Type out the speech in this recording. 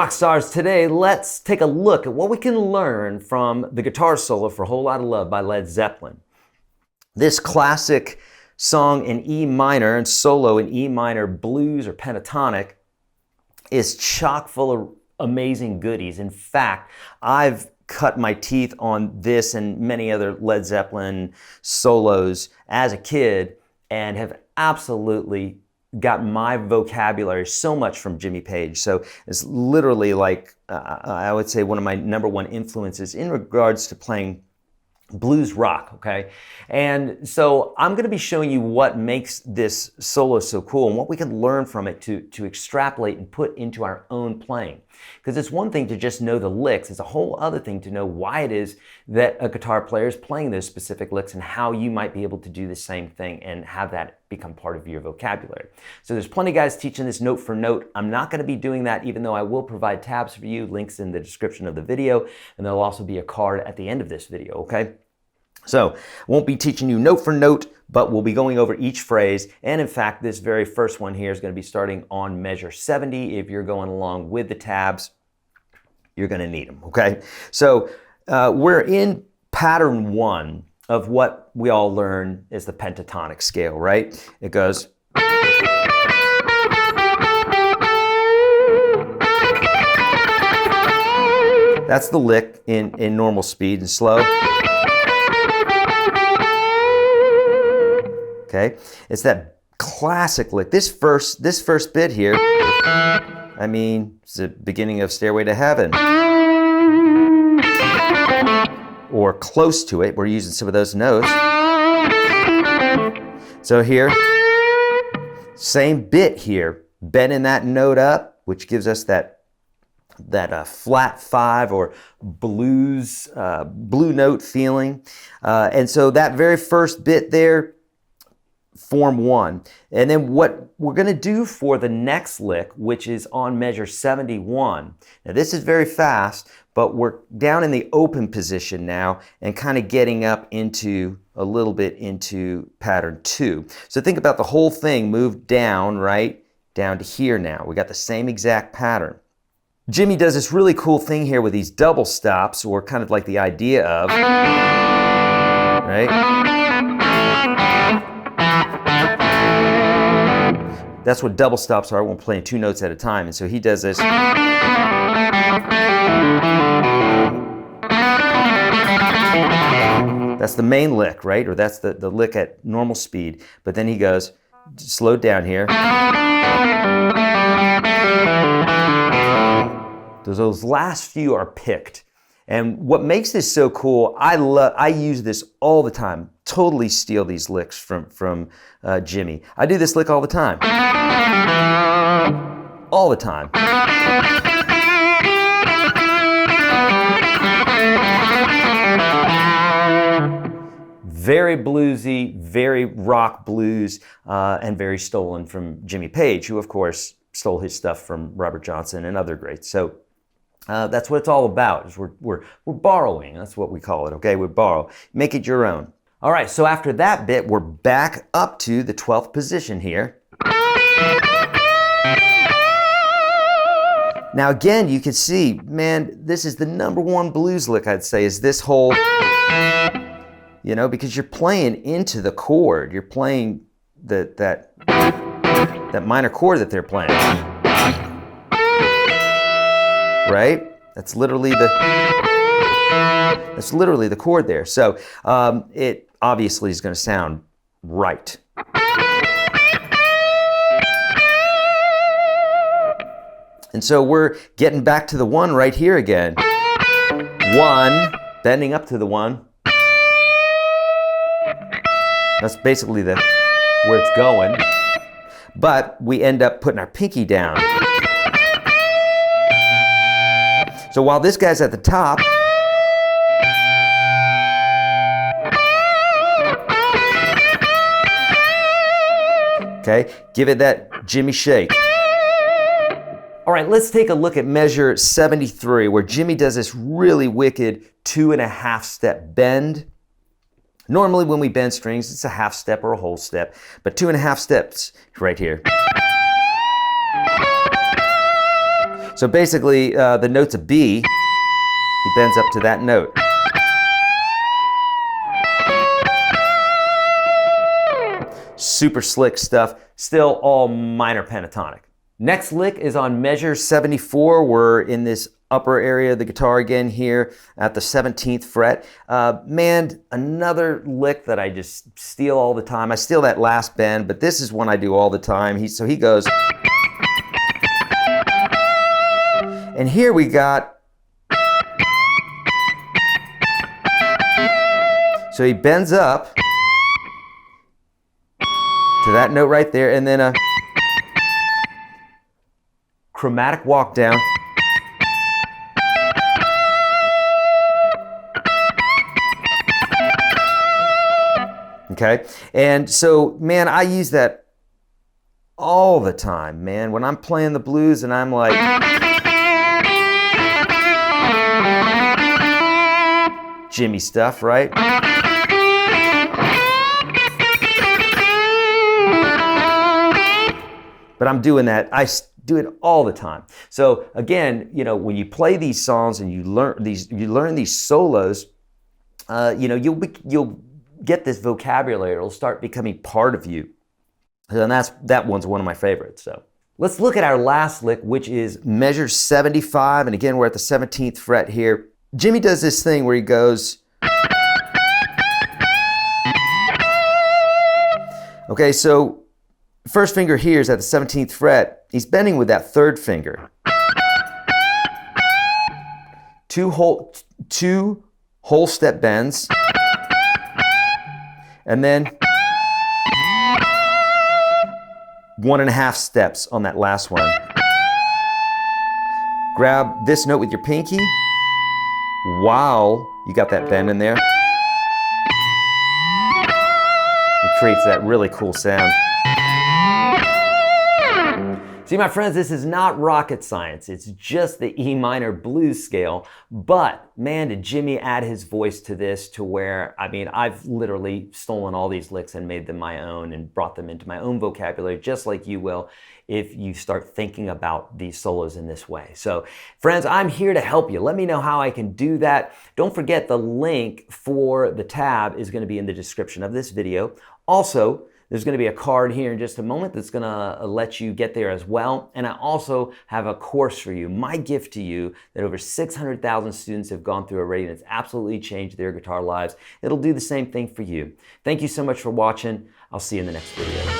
rock stars, today let's take a look at what we can learn from the guitar solo for Whole Lotta Love by Led Zeppelin. This classic song in E minor and solo in E minor blues or pentatonic is chock full of amazing goodies. In fact, I've cut my teeth on this and many other Led Zeppelin solos as a kid and have absolutely got my vocabulary so much from Jimmy Page. So it's literally like, I would say one of my #1 influences in regards to playing blues rock, okay? And so I'm gonna be showing you what makes this solo so cool and what we can learn from it to extrapolate and put into our own playing. Because it's one thing to just know the licks, it's a whole other thing to know why it is that a guitar player is playing those specific licks and how you might be able to do the same thing and have that become part of your vocabulary. So there's plenty of guys teaching this note for note. I'm not gonna be doing that, even though I will provide tabs for you, links in the description of the video, and there'll also be a card at the end of this video, okay? So, won't be teaching you note for note, but we'll be going over each phrase. And in fact, this very first one here is going to be starting on measure 70. If you're going along with the tabs, you're going to need them, okay? So, we're in pattern 1 of what we all learn is the pentatonic scale, right? It goes... That's the lick in normal speed and slow. Okay, it's that classic lick. This first bit here, I mean, it's the beginning of Stairway to Heaven. Or close to it. We're using some of those notes. So here, same bit here, bending that note up, which gives us that flat 5 or blues, blue note feeling. And so that very first bit there, form 1. And then what we're going to do for the next lick, which is on measure 71. Now this is very fast, but we're down in the open position now and kind of getting up into a little bit into pattern 2. So think about the whole thing moved down, right? Down to here now. We got the same exact pattern. Jimmy does this really cool thing here with these double stops, or kind of like the idea of, right? That's what double stops are when playing 2 notes at a time. And so he does this. That's the main lick, right? Or that's the lick at normal speed. But then he goes, slowed down here. Those last few are picked. And what makes this so cool, I use this all the time. Totally steal these licks from Jimmy. I do this lick all the time. All the time. Very bluesy, very rock blues, and very stolen from Jimmy Page, who of course stole his stuff from Robert Johnson and other greats. So that's what it's all about, is we're borrowing. That's what we call it, okay? We borrow. Make it your own. All right, so after that bit, we're back up to the 12th position here. Now again, you can see, man, this is the #1 blues lick, I'd say, is this whole, you know, because you're playing into the chord. You're playing that minor chord that they're playing. Right? That's literally the chord there. So it obviously is going to sound right. And so we're getting back to the 1 right here again. 1, bending up to the 1. That's basically where it's going. But we end up putting our pinky down. So while this guy's at the top, okay, give it that Jimmy shake. All right, let's take a look at measure 73, where Jimmy does this really wicked 2.5 step bend. Normally when we bend strings, it's a half step or a whole step, but 2.5 steps right here. So basically, the note's a B. He bends up to that note. Super slick stuff, still all minor pentatonic. Next lick is on measure 74. We're in this upper area of the guitar again here at the 17th fret. Man, another lick that I just steal all the time. I steal that last bend, but this is one I do all the time. So he goes. And here we got. So he bends up to that note right there, and then a chromatic walk down. Okay, and so, man, I use that all the time, man. When I'm playing the blues and I'm like, Jimmy stuff, right? But I'm doing that. I do it all the time. So again, you know, when you play these songs and you learn these solos, you know, you'll get this vocabulary. It'll start becoming part of you. And that one's one of my favorites. So let's look at our last lick, which is measure 75. And again, we're at the 17th fret here. Jimmy does this thing where he goes. Okay, so first finger here is at the 17th fret. He's bending with that third finger. Two whole step bends. And then 1.5 steps on that last one. Grab this note with your pinky while you got that bend in there. It creates that really cool sound. See, my friends, this is not rocket science. It's just the E minor blues scale. But man, did Jimmy add his voice to this to where, I mean, I've literally stolen all these licks and made them my own and brought them into my own vocabulary, just like you will if you start thinking about these solos in this way. So friends, I'm here to help you. Let me know how I can do that. Don't forget the link for the tab is going to be in the description of this video. Also, there's going to be a card here in just a moment that's going to let you get there as well. And I also have a course for you, my gift to you, that over 600,000 students have gone through already, and it's absolutely changed their guitar lives. It'll do the same thing for you. Thank you so much for watching. I'll see you in the next video.